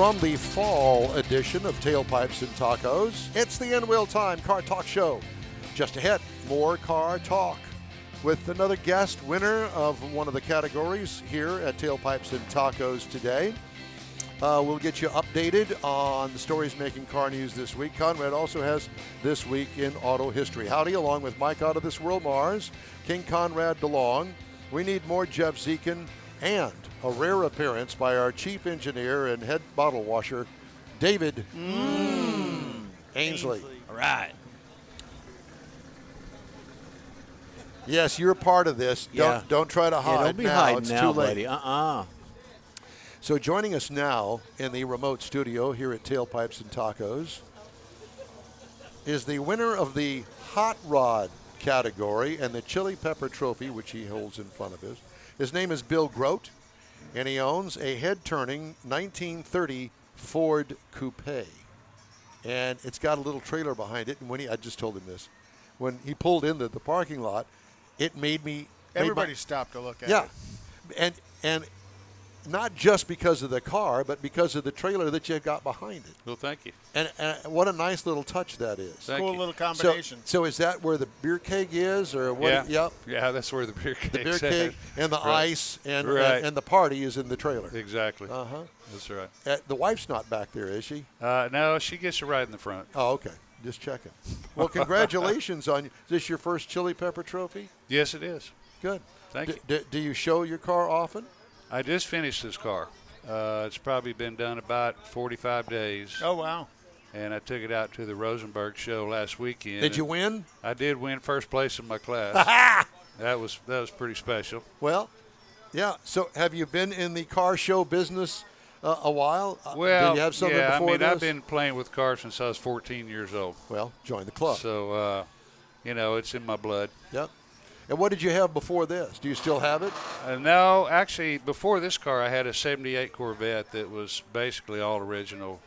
From the fall edition of Tailpipes and Tacos, it's the InWheelTime Car Talk Show. Just ahead, more car talk with another guest winner of one of the categories here at Tailpipes and Tacos today. We'll get you updated on the stories making car news this week. Konrad also has This Week in Auto History. Howdy, along with Mike out of this world, Mars, King Konrad DeLong. We need more Jeff Zekin and a rare appearance by our chief engineer and head bottle washer, David Ainsley. All right. Yes, you're part of this. Yeah. Don't try to hide don't be now. hiding It's now, too late. buddy. So joining us now in the remote studio here at Tailpipes and Tacos is the winner of the Hot Rod category and the Chili Pepper Trophy, which he holds in front of us. His name is Bill Grote, and he owns a head-turning 1930 Ford Coupe. And it's got a little trailer behind it. And when I just told him this, when he pulled into the parking lot, it made me. Everybody stopped to look at it. Yeah, and not just because of the car, but because of the trailer that you got behind it. Well, thank you. And what a nice little touch that is. Thank Cool you. little combination. So is that where the beer keg is, or what? Yeah. Yep. Yeah, that's where the beer cake. The beer keg and the Right. ice and Right. the party is in the trailer. Exactly. Uh-huh. That's right. The wife's not back there, is she? No, she gets to ride in the front. Oh, okay. Just checking. Well, congratulations on. Is this your first Chili Pepper Trophy? Yes, it is. Good. Thank you. Do you show your car often? I just finished this car. It's probably been done about 45 days. Oh, wow. And I took it out to the Rosenberg show last weekend. Did you win? I did win first place in my class. That was pretty special. Well, yeah. So have you been in the car show business a while? Well, did you have something yeah, before this? I've been playing with cars since I was 14 years old. Well, join the club. So, it's in my blood. Yep. And what did you have before this? Do you still have it? No, actually, before this car, I had a 78 Corvette that was basically all original,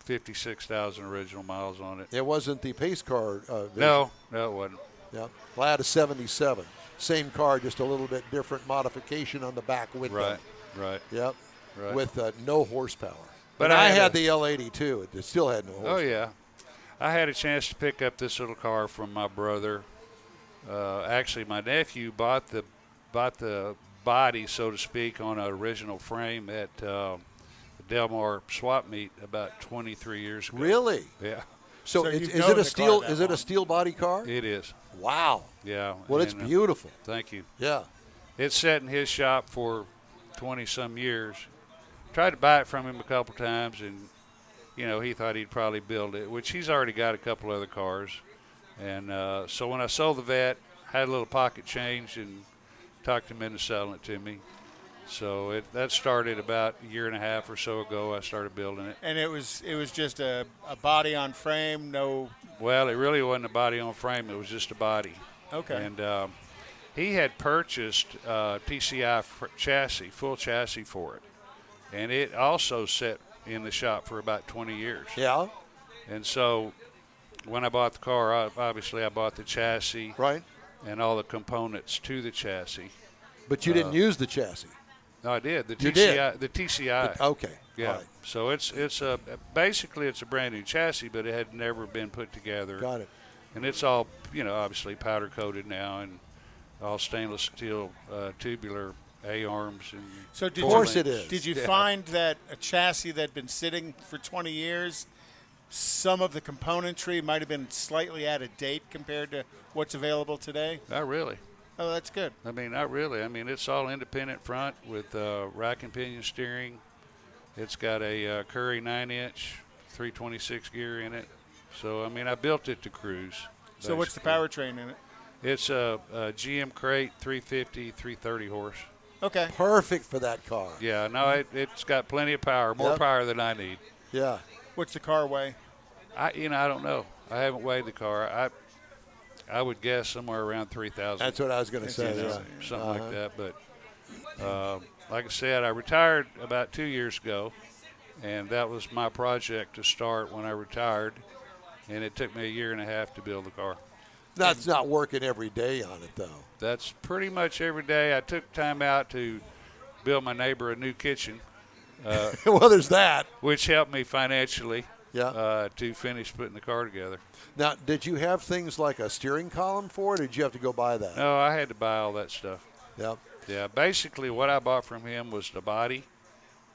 56,000 original miles on it. It wasn't the pace car version. No, it wasn't. Yeah. Well, I had a 77. Same car, just a little bit different modification on the back window. Right. Yep. Right. With no horsepower. But and I I had had the L80 too. It still had no horsepower. Oh, yeah. I had a chance to pick up this little car from my brother. Actually, my nephew bought the body, so to speak, on an original frame at the Del Mar swap meet about 23 years ago. Really? Yeah. So So is you've it known a the steel? car that Is it a long. steel body car? It is. Wow. Yeah. Well, it's and, beautiful. Thank you. Yeah. It's sat in his shop for 20-some years. Tried to buy it from him a couple times, and, he thought he'd probably build it, which he's already got a couple other cars. And so when I sold the Vet, had a little pocket change and talked him into selling it to me. So that started about a year and a half or so ago. I started building it. And it was just a body on frame, no. Well, it really wasn't a body on frame. It was just a body. Okay. And he had purchased TCI chassis, full chassis for it. And it also sat in the shop for about 20 years. Yeah. And so when I bought the car, obviously I bought the chassis Right. and all the components to the chassis. But you didn't use the chassis. No, I did. You did? The TCI. Okay. Yeah. All right. So it's basically it's a brand new chassis, but it had never been put together. Got it. And it's all, obviously powder coated now and all stainless steel tubular A-arms. And So Of course it is. Did you Yeah. find that a chassis that had been sitting for 20 years, some of the componentry might have been slightly out of date compared to what's available today? Not really. Oh, that's good. I mean, not really. I mean, it's all independent front with rack and pinion steering. It's got a Curry 9-inch 326 gear in it. So, I mean, I built it to cruise. So what's the basically. powertrain in it? It's a GM Crate 350, 330 horse. Okay. Perfect for that car. Yeah, no, it's got plenty of power, more Yep. power than I need. Yeah. What's the car weigh? I don't know. I haven't weighed the car. I would guess somewhere around 3,000. That's what I was going to say. Yeah. Something like that. But like I said, I retired about 2 years ago, and that was my project to start when I retired. And it took me a year and a half to build the car. That's not working every day on it, though. That's pretty much every day. I took time out to build my neighbor a new kitchen, Well, there's that. which helped me financially Yeah. to finish putting the car together. Now, did you have things like a steering column for it, or did you have to go buy that? No, I had to buy all that stuff. Yeah. Yeah, basically what I bought from him was the body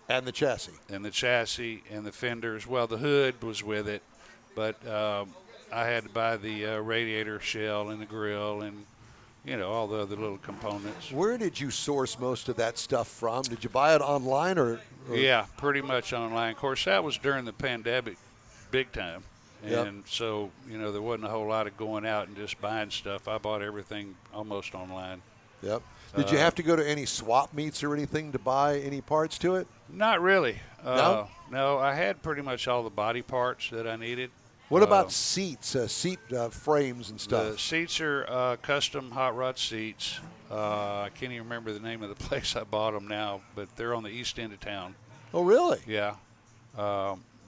And the chassis. and the chassis and the fenders. Well, the hood was with it, but I had to buy the radiator shell and the grill and, all the other little components. Where did you source most of that stuff from? Did you buy it online or? Yeah, pretty much online. Of course, that was during the pandemic big time. Yep. And so, there wasn't a whole lot of going out and just buying stuff. I bought everything almost online. Yep. Did you have to go to any swap meets or anything to buy any parts to it? Not really. No? No, I had pretty much all the body parts that I needed. What about seats, seat frames and stuff? The seats are custom hot rod seats. I can't even remember the name of the place I bought them now, but they're on the east end of town. Oh, really? Yeah.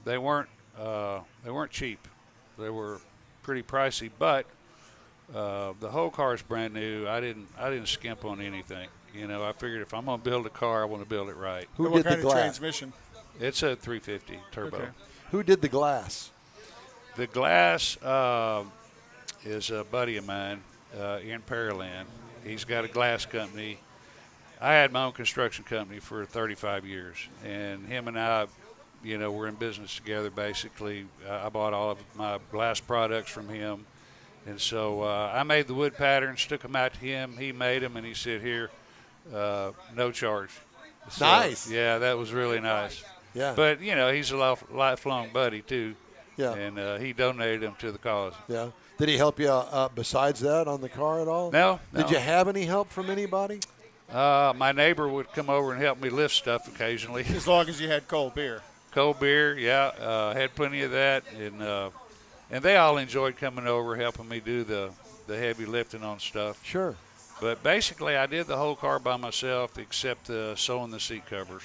They weren't cheap. They were pretty pricey, but the whole car is brand new. I didn't skimp on anything. I figured if I'm going to build a car, I want to build it right. Who What did kind the of glass? transmission? It's a 350 turbo. Okay. Who did the glass? The glass is a buddy of mine in Pearland. He's got a glass company. I had my own construction company for 35 years, and him and I, we're in business together basically. I bought all of my glass products from him. And so I made the wood patterns, took them out to him. He made them, and he said, here, no charge. So, Nice. Yeah, that was really nice. Yeah. But, he's a lifelong buddy, too. Yeah. And he donated them to the cause. Yeah. Did he help you besides that on the car at all? No. Did you have any help from anybody? My neighbor would come over and help me lift stuff occasionally. As long as you had cold beer. Cold beer, yeah. Had plenty of that. And they all enjoyed coming over, helping me do the heavy lifting on stuff. Sure. But basically, I did the whole car by myself except sewing the seat covers.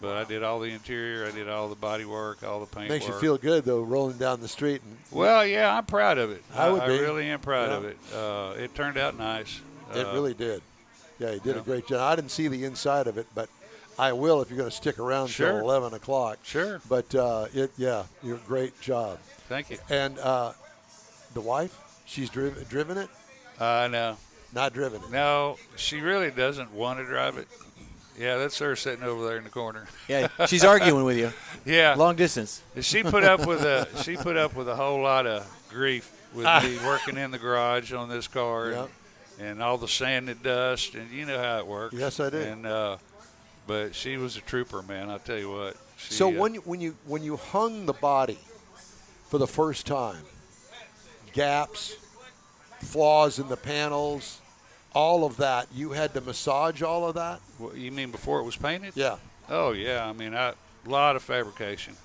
But I did all the interior, I did all the body work, all the paint Makes work. you feel good, though, rolling down the street. Well, yeah, I'm proud of it. I would be. really am proud Yeah. of it. It turned out nice. It really did. Yeah, you did yeah. a great job. I didn't see the inside of it, but I will if you're going to stick around Sure. till 11 o'clock. Sure. But, you're a great job. Thank you. And the wife, she's driven it? No. Not driven it. No, she really doesn't want to drive it. Yeah, that's her sitting over there in the corner. Yeah, she's arguing with you. Yeah. Long distance. She put up with a whole lot of grief with me working in the garage on this car Yep. and all the sand and dust, and you know how it works. Yes, I do. And but she was a trooper, man. I'll tell you what. So when you hung the body for the first time, gaps, flaws in the panels, all of that, you had to massage all of that? What, you mean before it was painted? Yeah. Oh yeah. I mean, a lot of fabrication.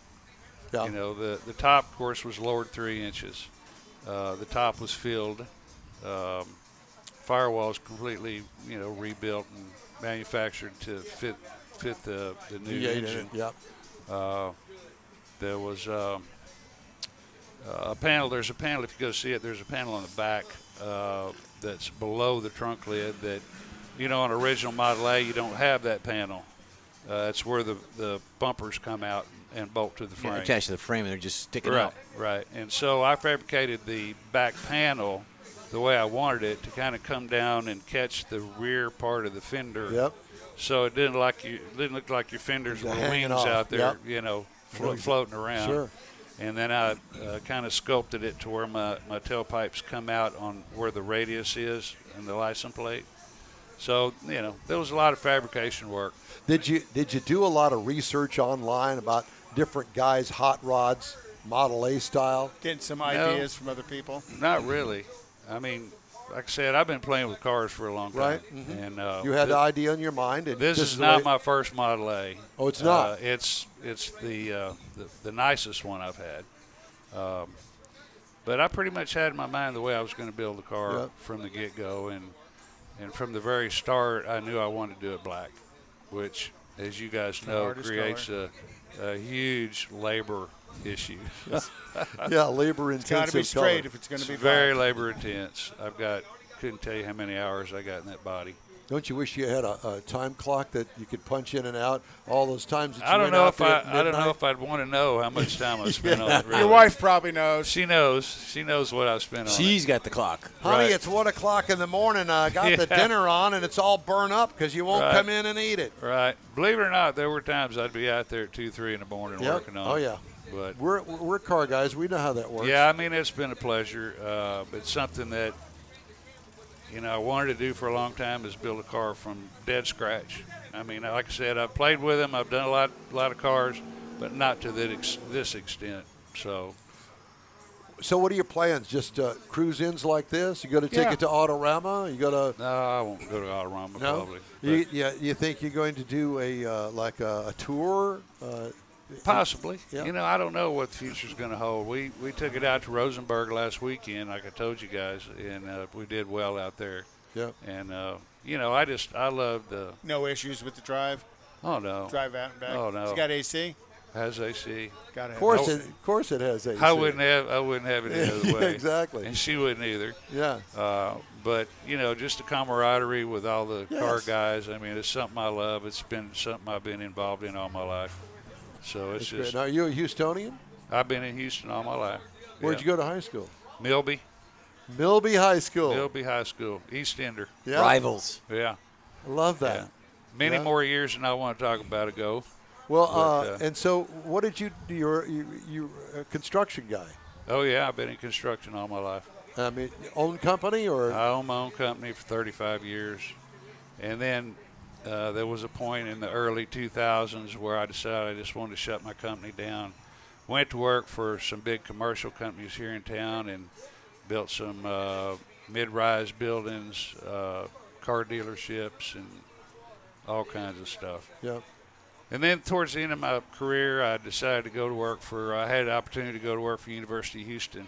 Yeah. The top, of course, was lowered 3 inches. The top was filled. Firewalls completely, rebuilt and manufactured to fit the new V8 engine. in it. Yep. There was a panel. There's a panel. If you go see it, there's a panel on the back that's below the trunk lid. That, on original Model A, you don't have that panel. It's where the bumpers come out and bolt to the frame. Yeah, attached to the frame, and they're just sticking Right, out. right. And so I fabricated the back panel the way I wanted it to kind of come down and catch the rear part of the fender. Yep. So it didn't look like your fenders were hanging wings off. out there, Yep. floating around. Sure. And then I kind of sculpted it to where my tailpipes come out on where the radius is and the license plate. So, there was a lot of fabrication work. Did you do a lot of research online about different guys' hot rods, Model A style? Getting some ideas from other people. Not really. I mean, like I said, I've been playing with cars for a long time. Right. Mm-hmm. And You had the idea in your mind. And this is the not way- my first Model A. Oh, it's not? It's the nicest one I've had. But I pretty much had in my mind the way I was going to build the car Yep. from the get-go. And from the very start, I knew I wanted to do it black, which, as you guys know, hardest creates a huge labor issue. Yeah, labor It's got intensive to be straight color. if it's going to be Very black. labor intense. Couldn't tell you how many hours I got in that body. Don't you wish you had a time clock that you could punch in and out all those times that you I don't went know out if there at I don't know midnight? if I'd want to know how much time I spent on it. Really. Your wife probably knows. She knows. She knows what I spent on She's it. got the clock. Honey, Right. it's 1 o'clock in the morning. I got the Yeah. dinner on, and it's all burnt up because you won't Right. come in and eat it. Right. Believe it or not, there were times I'd be out there at 2, 3 in the morning Yep. working on Oh, it. yeah. But We're car guys. We know how that works. yeah, I mean, it's been a pleasure. It's something that, I wanted to do for a long time is build a car from dead scratch. I mean, like I said, I've played with them. I've done a lot of cars, but not to this extent. So So what are your plans? Just cruise-ins like this? You going to take Yeah. it to Autorama? You going to no, I won't go to Autorama no? probably. You think you're going to do a tour? Possibly. Yeah. I don't know what the future's going to hold. We took it out to Rosenberg last weekend, like I told you guys, and we did well out there. Yeah. And I love the. No issues with the drive. Oh no. Drive out and back. Oh, no. It's got AC. Has AC. Got it. Of course it has AC. I wouldn't have it any other way. Exactly. And she wouldn't either. Yeah. But just the camaraderie with all the car Yes. guys. I mean, it's something I love. It's been something I've been involved in all my life. So it's Great. just. Now, are you a Houstonian? I've been in Houston all my life. Where'd you go to high school? Milby. Milby High School. Milby High School. East Ender. Yeah. Rivals. Yeah. I love that. Yeah. Many Yeah. more years than I want to talk about ago. Well, But, and so what did you do? You're a construction guy. Oh yeah, I've been in construction all my life. I mean, own company or? I owned my own company for 35 years, and then there was a point in the early 2000s where I decided I just wanted to shut my company down. Went to work for some big commercial companies here in town and built some mid-rise buildings, car dealerships, and all kinds of stuff. Yeah. And then towards the end of my career, I decided to go to work I had the opportunity to go to work for University of Houston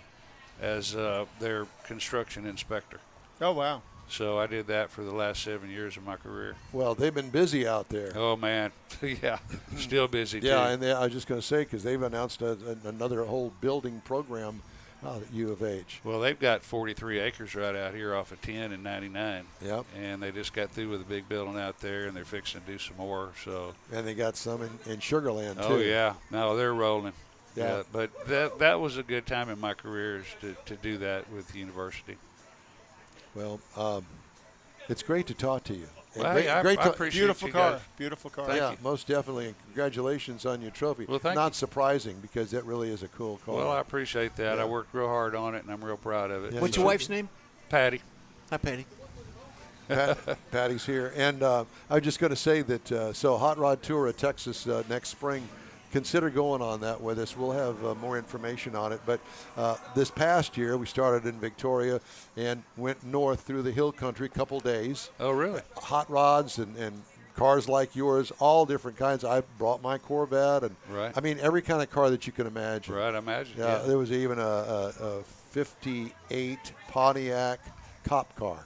as their construction inspector. Oh, wow. So I did that for the last 7 years of my career. Well, they've been busy out there. Oh, man. Yeah, still busy, too. Yeah, and I was just going to say, because they've announced another whole building program at U of H. Well, they've got 43 acres right out here off of 10 and 99. Yep. And they just got through with a big building out there, and they're fixing to do some more. So. And they got some in Sugar Land, too. Oh, yeah. No, they're rolling. Yeah. But that was a good time in my career to do that with the university. Well, it's great to talk to you. And Well, great, hey, I great to- appreciate Beautiful you car. guys. Beautiful car. Thank yeah, you. most definitely, and congratulations on your trophy. Well, thank Not you. surprising, because that really is a cool car. Well, I appreciate that. Yeah. I worked real hard on it, and I'm real proud of it. Yeah, What's you your should. wife's name? Patty. Hi, Patty. Patty's here. And I was just going to say that, so Hot Rod Tour of Texas next spring, consider going on that with us. We'll have more information on it. But this past year, we started in Victoria and went north through the hill country a couple days. Oh, really? Hot rods and cars like yours, all different kinds. I brought my Corvette. And Right. I mean, every kind of car that you can imagine. Right, I imagine. Yeah, there was even a 58 Pontiac cop car.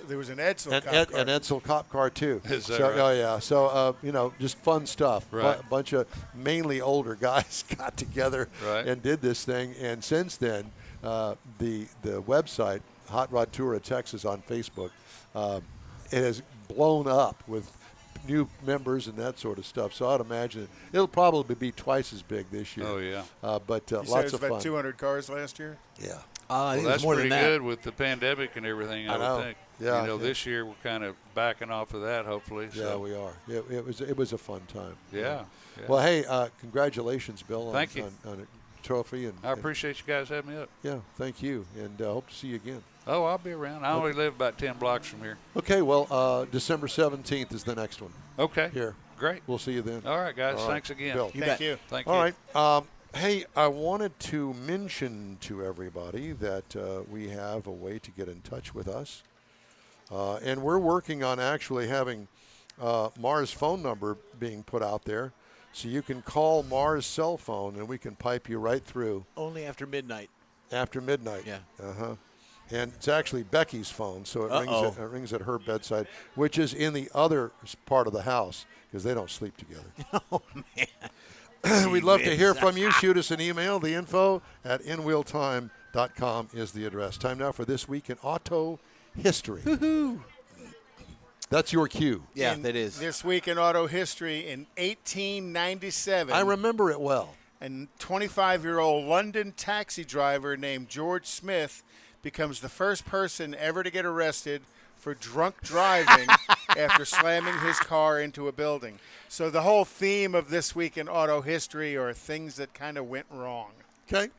There was an Edsel An cop car. Edsel cop car too. Is that so, right? Oh yeah. So just fun stuff. Right. A bunch of mainly older guys got together Right. and did this thing. And since then, the website Hot Rod Tour of Texas on Facebook, it has blown up with new members and that sort of stuff. So I'd imagine it'll probably be twice as big this year. Oh, yeah. But You said it lots was of about fun. 200 cars last year. Yeah. I Well, think it was that's more pretty than that. good with the pandemic and everything, I know. would think. Yeah, yeah. This year we're kind of backing off of that, hopefully. Yeah, So. we are. It was a fun time. Yeah. Well, hey, congratulations, Bill, Thank you. on a trophy. And I appreciate you guys having me up. yeah, thank you, and hope to see you again. Oh, I'll be around. I only live about 10 blocks from here. Okay, well, December 17th is the next one. Okay. Here, Great. we'll see you then. All right, guys. All right. Thanks again. Bill. Thank you. Thank All you. right. Hey, I wanted to mention to everybody that we have a way to get in touch with us, and we're working on actually having Mars' phone number being put out there, so you can call Mars' cell phone, and we can pipe you right through. Only after midnight. After midnight. Yeah. Uh-huh. And it's actually Becky's phone, so Uh-oh. it rings at her bedside, which is in the other part of the house because they don't sleep together. Oh, man. We'd love to hear from you. Shoot us an email. The info at InWheelTime.com is the address. Time now for This Week in Auto History. That's your cue. Yeah, that is. This week in auto history, in 1897. I remember it well. A 25-year-old London taxi driver named George Smith becomes the first person ever to get arrested for drunk driving after slamming his car into a building. So the whole theme of this week in auto history are things that kind of went wrong. Okay.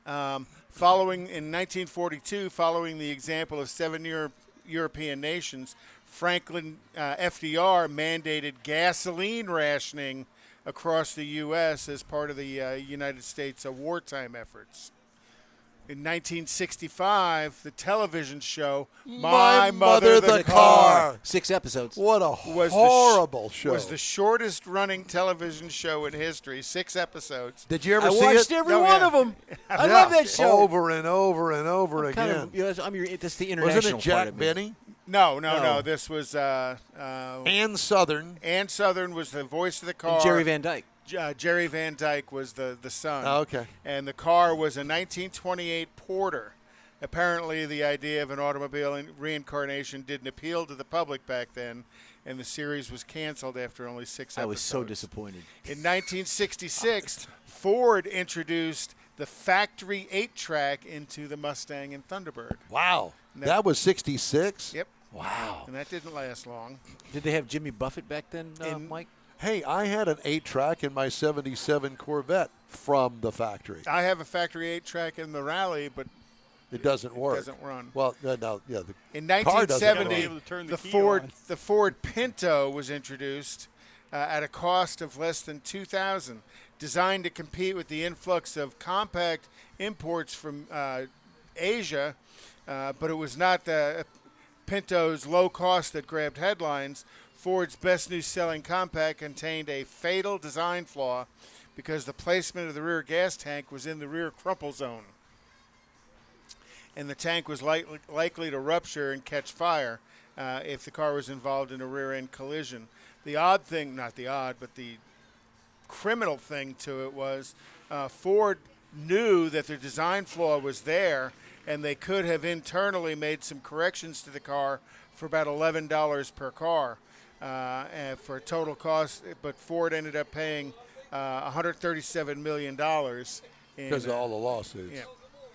Following in 1942, following the example of 7 European nations, Franklin FDR mandated gasoline rationing across the U.S. as part of the United States wartime effords. In 1965, the television show My Mother the Car 6 episodes. What a was horrible show. Was the shortest running television show in history, 6 episodes. Did you ever I see watched it? every Oh, one yeah. of them. I Yeah. love that show. Over and over and over Kind again. of, that's the international Wasn't it part Jack of me. Benny? No. This was Ann Southern. Ann Southern was the voice of the car. And Jerry Van Dyke. Jerry Van Dyke was the son. Oh, okay. And the car was a 1928 Porter. Apparently, the idea of an automobile reincarnation didn't appeal to the public back then, and the series was canceled after only 6 episodes. I was so disappointed. In 1966, Ford introduced the factory 8-track into the Mustang and Thunderbird. Wow. That was 66? Yep. Wow. And that didn't last long. Did they have Jimmy Buffett back then, Mike? Hey, I had an 8-track in my 77 Corvette from the factory. I have a factory 8-track in the Rally, but It doesn't work. doesn't run. Well, no, yeah. The In car doesn't 1970, run. the Ford Pinto was introduced at a cost of less than $2,000, designed to compete with the influx of compact imports from Asia, but it was not the Pinto's low cost that grabbed headlines. Ford's best new-selling compact contained a fatal design flaw because the placement of the rear gas tank was in the rear crumple zone, and the tank was likely to rupture and catch fire if the car was involved in a rear-end collision. The odd thing, not the odd, but the criminal thing to it was Ford knew that their design flaw was there, and they could have internally made some corrections to the car for about $11 per car and for a total cost, but Ford ended up paying $137 million. Because of all the lawsuits. Yeah.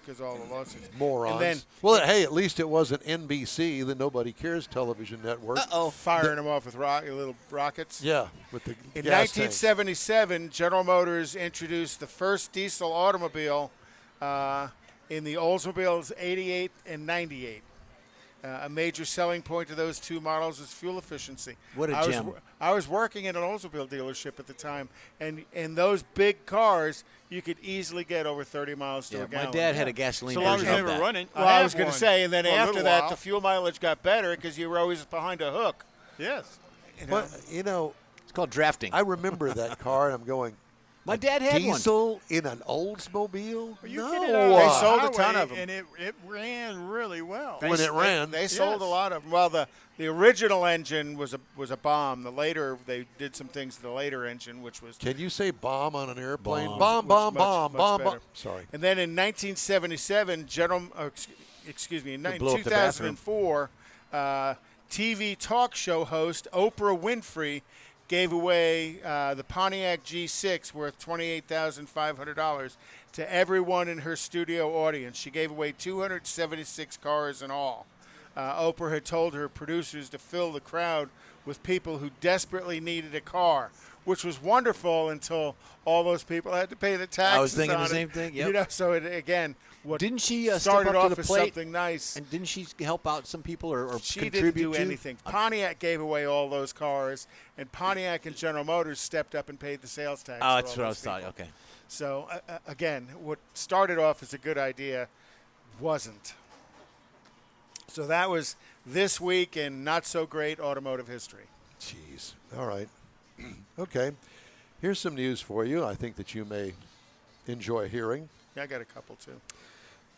Because all the lawsuits. Morons. And then, well, hey, at least it wasn't NBC, the Nobody Cares television network. firing them off with little rockets. Yeah, with the In gas tanks. 1977, General Motors introduced the first diesel automobile in the Oldsmobiles 88 and 98. A major selling point of those two models is fuel efficiency. What a gem. I was working at an Oldsmobile dealership at the time, and in those big cars, you could easily get over 30 miles to a gallon. My dad had a gasoline So long as version you of never that. run it. Well, I was going to say, and then for a after little that, while. the fuel mileage got better because you were always behind a hook. Yes. But, It's called drafting. I remember that car, and I'm going, My dad had one. diesel in an Oldsmobile? Well, you no. get it out They on sold the a ton highway, of 'em. and it ran really well. When it ran. They sold a Yes. lot of them. Well, the original engine was a bomb. The later, they did some things to the later engine, which was. Can you say bomb on an airplane? Bomb. Bomb, Much bomb, bomb. better. Sorry. And then in 1977, in blew up the bathroom. 2004, TV talk show host Oprah Winfrey gave away the Pontiac G6 worth $28,500 to everyone in her studio audience. She gave away 276 cars in all. Oprah had told her producers to fill the crowd with people who desperately needed a car, which was wonderful until all those people had to pay the taxes. I was thinking on the it. same thing, yep. So what Didn't she step started up to off the as plate? something nice. And didn't she help out some people or She contribute didn't do to? anything. Pontiac gave away all those cars, and Pontiac and General Motors stepped up and paid the sales tax. Oh, for that's all what I those was thought. people. Okay. So, again, what started off as a good idea wasn't. So that was this week in not-so-great automotive history. Jeez. All right. Okay. Here's some news for you I think that you may enjoy hearing. Yeah, I got a couple, too.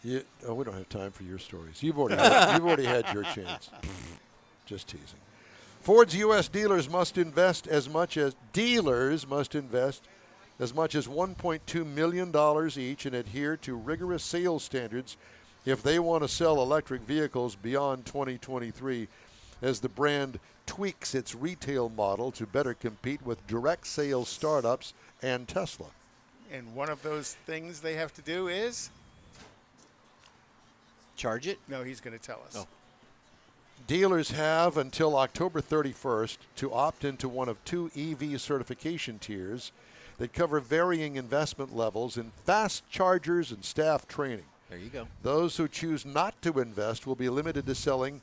We don't have time for your stories. You've already had your chance. Just teasing. Ford's U.S. dealers must invest as much as $1.2 million each and adhere to rigorous sales standards if they want to sell electric vehicles beyond 2023. as the brand tweaks its retail model to better compete with direct sales startups and Tesla. And one of those things they have to do is? Charge it? No, he's going to tell us. Oh. Dealers have until October 31st to opt into one of two EV certification tiers that cover varying investment levels in fast chargers and staff training. There you go. Those who choose not to invest will be limited to selling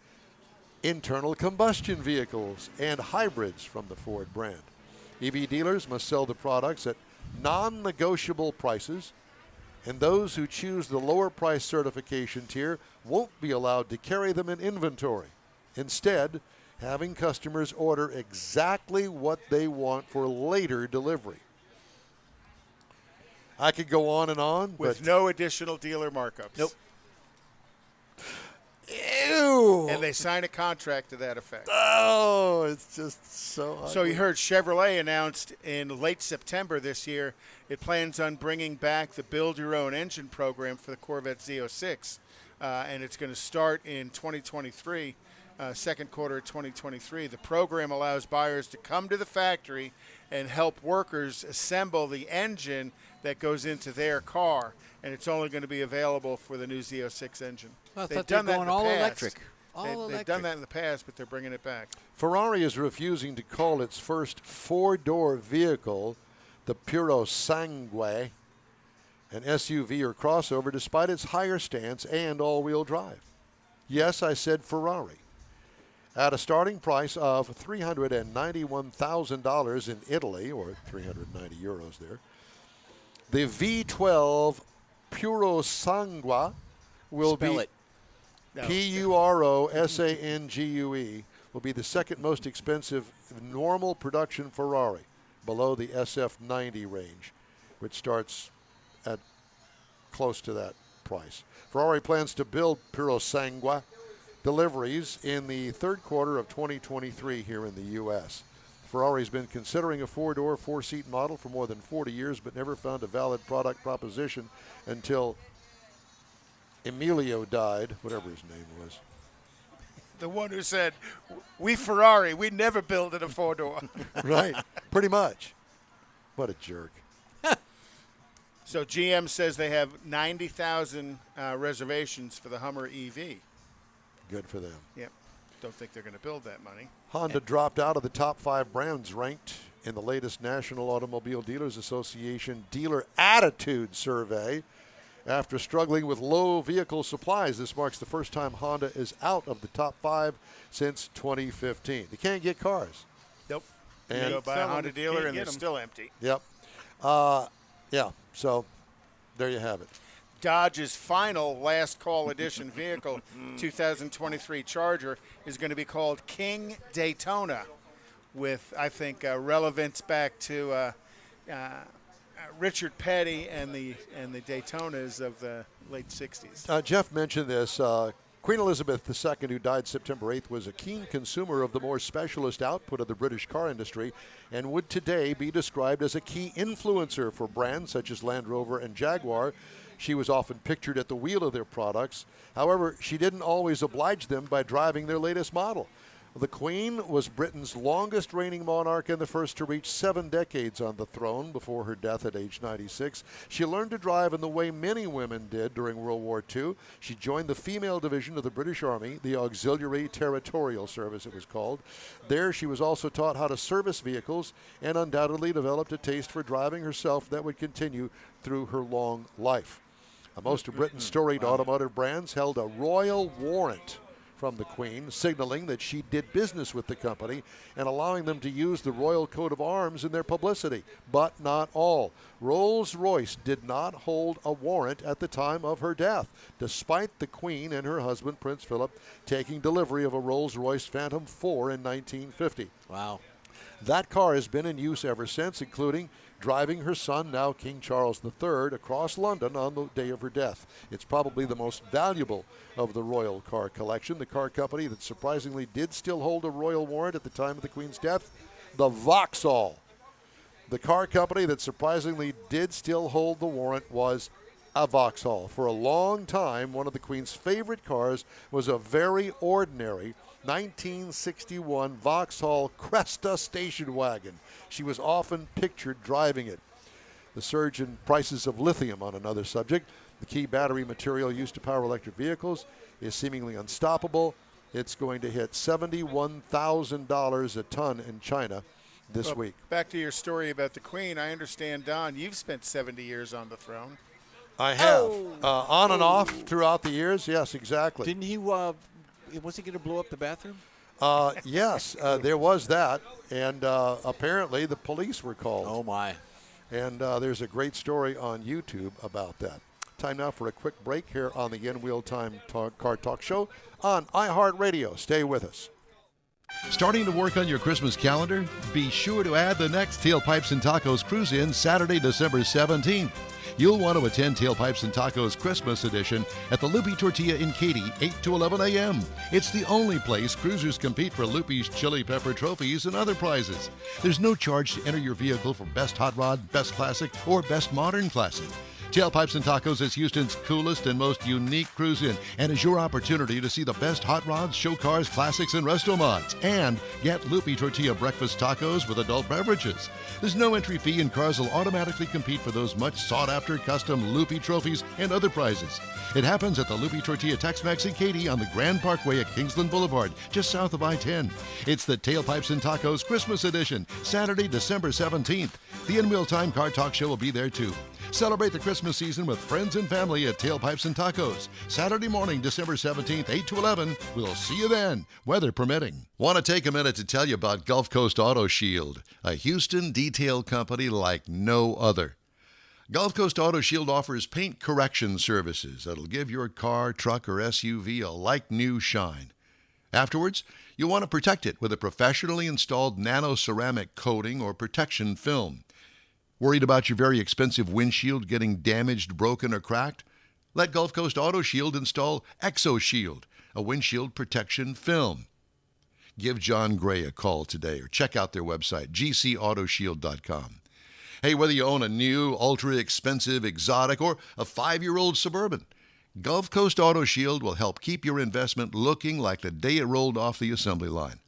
internal combustion vehicles and hybrids from the Ford brand. EV dealers must sell the products at non-negotiable prices, and those who choose the lower price certification tier won't be allowed to carry them in inventory. Instead, having customers order exactly what they want for later delivery. I could go on and on. With but no additional dealer markups. Nope. Ew. And they sign a contract to that effect. Oh, it's just so ugly. So you heard Chevrolet announced in late September this year it plans on bringing back the build-your-own-engine program for the Corvette Z06, and it's going to start in 2023, second quarter of 2023. The program allows buyers to come to the factory and help workers assemble the engine that goes into their car, and it's only going to be available for the new Z06 engine. Well, I They've thought they were done that in going the all past. electric. All They've electric. done that in the past, but they're bringing it back. Ferrari is refusing to call its first four-door vehicle the Puro Sangue, an SUV or crossover, despite its higher stance and all-wheel drive. Yes, I said Ferrari. At a starting price of $391,000 in Italy, or 390 euros there, the V12 Puro Sangue will Spell be it. No. Purosangue will be the second most expensive normal production Ferrari, below the SF90 range, which starts at close to that price. Ferrari plans to build Puro Sangue deliveries in the third quarter of 2023 here in the U.S. Ferrari's been considering a four-door, four-seat model for more than 40 years, but never found a valid product proposition until Emilio died, whatever his name was. The one who said, we Ferrari, we never build in a four-door. Right, pretty much. What a jerk. So GM says they have 90,000 reservations for the Hummer EV. Good for them. Yep. Don't think they're going to build that money. Honda dropped out of the top 5 brands ranked in the latest National Automobile Dealers Association Dealer Attitude Survey after struggling with low vehicle supplies. This marks the first time Honda is out of the top 5 since 2015. They can't get cars. Nope. And You go buy a Some of Honda them dealer can't and get they're 'em. still empty. Yep. Yeah, so there you have it. Dodge's final last call edition vehicle, 2023 Charger, is going to be called King Daytona, with, I think, relevance back to Richard Petty and the Daytonas of the late 60s. Jeff mentioned this. Queen Elizabeth II, who died September 8th, was a keen consumer of the more specialist output of the British car industry and would today be described as a key influencer for brands such as Land Rover and Jaguar. She was often pictured at the wheel of their products. However, she didn't always oblige them by driving their latest model. The Queen was Britain's longest reigning monarch and the first to reach 7 decades on the throne before her death at age 96. She learned to drive in the way many women did during World War II. She joined the female division of the British Army, the Auxiliary Territorial Service it was called. There she was also taught how to service vehicles and undoubtedly developed a taste for driving herself that would continue through her long life. Most of Britain's storied automotive brands held a royal warrant from the Queen, signaling that she did business with the company and allowing them to use the royal coat of arms in their publicity. But not all. RollsRoyce did not hold a warrant at the time of her death, despite the Queen and her husband, Prince Philip, taking delivery of a Rolls-Royce Phantom 4 in 1950. Wow. That car has been in use ever since, including driving her son, now King Charles III, across London on the day of her death. It's probably the most valuable of the royal car collection. The car company that surprisingly did still hold a royal warrant at the time of the Queen's death, the Vauxhall. The car company that surprisingly did still hold the warrant was a Vauxhall. For a long time, one of the Queen's favorite cars was a very ordinary 1961 Vauxhall Cresta station wagon. She was often pictured driving it. The surge in prices of lithium on another subject. The key battery material used to power electric vehicles is seemingly unstoppable. It's going to hit $71,000 a ton in China this week. Back to your story about the Queen. I understand, Don, you've spent 70 years on the throne. I have. On and off throughout the years. Yes, exactly. Didn't he, was he going to blow up the bathroom? Yes, there was that. And apparently the police were called. Oh, my. And there's a great story on YouTube about that. Time now for a quick break here on the InWheelTime Car Talk Show on iHeartRadio. Stay with us. Starting to work on your Christmas calendar? Be sure to add the next Tailpipes and Tacos Cruise-In Saturday, December 17th. You'll want to attend Tailpipes and Tacos Christmas Edition at the Loopy Tortilla in Katy, 8 to 11 a.m. It's the only place cruisers compete for Loopy's Chili Pepper trophies and other prizes. There's no charge to enter your vehicle for Best Hot Rod, Best Classic, or Best Modern Classic. Tailpipes and Tacos is Houston's coolest and most unique cruise-in and is your opportunity to see the best hot rods, show cars, classics, and resto mods. And get Loopy Tortilla breakfast tacos with adult beverages. There's no entry fee and cars will automatically compete for those much sought-after custom Loopy trophies and other prizes. It happens at the Loopy Tortilla Tex-Mex in Katy on the Grand Parkway at Kingsland Boulevard, just south of I-10. It's the Tailpipes and Tacos Christmas Edition, Saturday, December 17th. The InWheelTime Car Talk Show will be there too. Celebrate the Christmas season with friends and family at Tailpipes and Tacos. Saturday morning, December 17th, 8 to 11. We'll see you then, weather permitting. Want to take a minute to tell you about Gulf Coast Auto Shield, a Houston detail company like no other. Gulf Coast Auto Shield offers paint correction services that'll give your car, truck, or SUV a like-new shine. Afterwards, you'll want to protect it with a professionally installed nano-ceramic coating or protection film. Worried about your very expensive windshield getting damaged, broken, or cracked? Let Gulf Coast Auto Shield install ExoShield, a windshield protection film. Give John Gray a call today or check out their website, gcautoshield.com. Hey, whether you own a new, ultra-expensive, exotic, or a 5-year-old Suburban, Gulf Coast Auto Shield will help keep your investment looking like the day it rolled off the assembly line.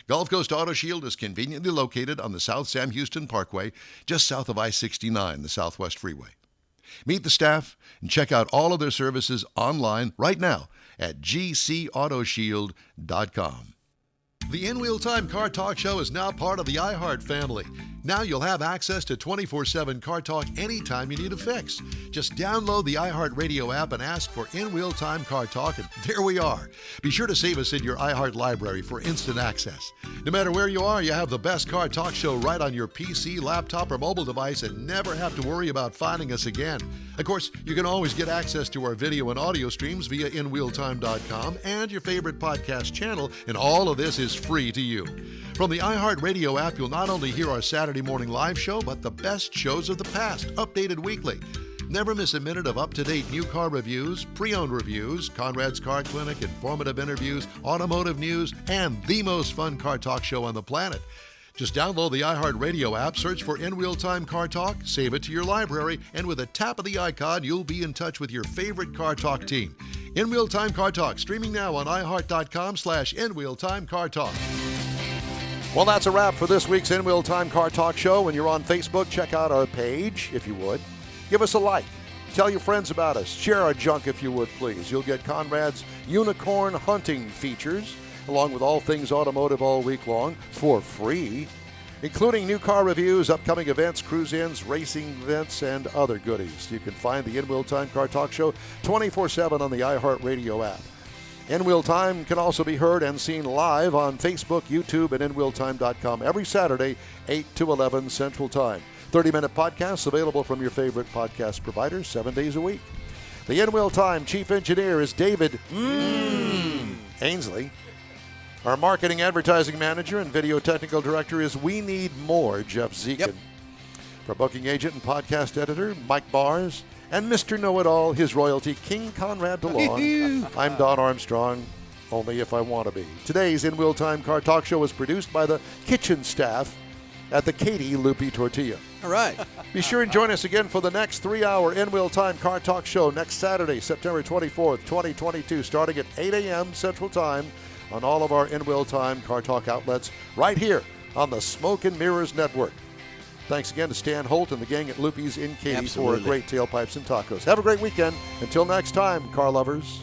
Gulf Coast Auto Shield is conveniently located on the South Sam Houston Parkway, just south of I-69, the Southwest Freeway. Meet the staff and check out all of their services online right now at gcautoshield.com. The InWheelTime Car Talk Show is now part of the iHeart family. Now you'll have access to 24/7 Car Talk anytime you need a fix. Just download the iHeartRadio app and ask for InWheelTime Car Talk, and there we are. Be sure to save us in your iHeart library for instant access. No matter where you are, you have the best Car Talk Show right on your PC, laptop, or mobile device and never have to worry about finding us again. Of course, you can always get access to our video and audio streams via InWheelTime.com and your favorite podcast channel, and all of this is free to you. From the iHeartRadio app, you'll not only hear our Saturday morning live show, but the best shows of the past, updated weekly. Never miss a minute of up-to-date new car reviews, pre-owned reviews, Konrad's Car Clinic, informative interviews, automotive news, and the most fun car talk show on the planet. Just download the iHeartRadio app, search for InWheelTime Car Talk, save it to your library, and with a tap of the icon, you'll be in touch with your favorite Car Talk team. InWheelTime Car Talk, streaming now on iHeart.com/InWheelTime Car Talk. Well, that's a wrap for this week's InWheelTime Car Talk Show. When you're on Facebook, check out our page, if you would. Give us a like. Tell your friends about us. Share our junk, if you would, please. You'll get Konrad's unicorn hunting features, along with all things automotive all week long, for free, including new car reviews, upcoming events, cruise-ins, racing events, and other goodies. You can find the InWheelTime Car Talk Show 24/7 on the iHeartRadio app. InWheelTime can also be heard and seen live on Facebook, YouTube, and InWheelTime.com every Saturday, 8 to 11 Central Time. 30-minute podcasts available from your favorite podcast providers 7 days a week. The InWheelTime Chief Engineer is David Ainsley. Our Marketing Advertising Manager and Video Technical Director is We Need More, Jeff Zekin. Yep. For Booking Agent and Podcast Editor, Mike Bars. And Mr. Know-It-All, his royalty, King Konrad DeLong. I'm Don Armstrong, only if I want to be. Today's InWheelTime Car Talk Show was produced by the kitchen staff at the Katie Loopy Tortilla. All right. Be sure and join us again for the next 3-hour InWheelTime Car Talk Show next Saturday, September 24th, 2022, starting at 8 a.m. Central Time on all of our InWheelTime Car Talk outlets right here on the Smoke and Mirrors Network. Thanks again to Stan Holt and the gang at Loopy's in Katy for Absolutely. great tailpipes and tacos. Have a great weekend. Until next time, car lovers.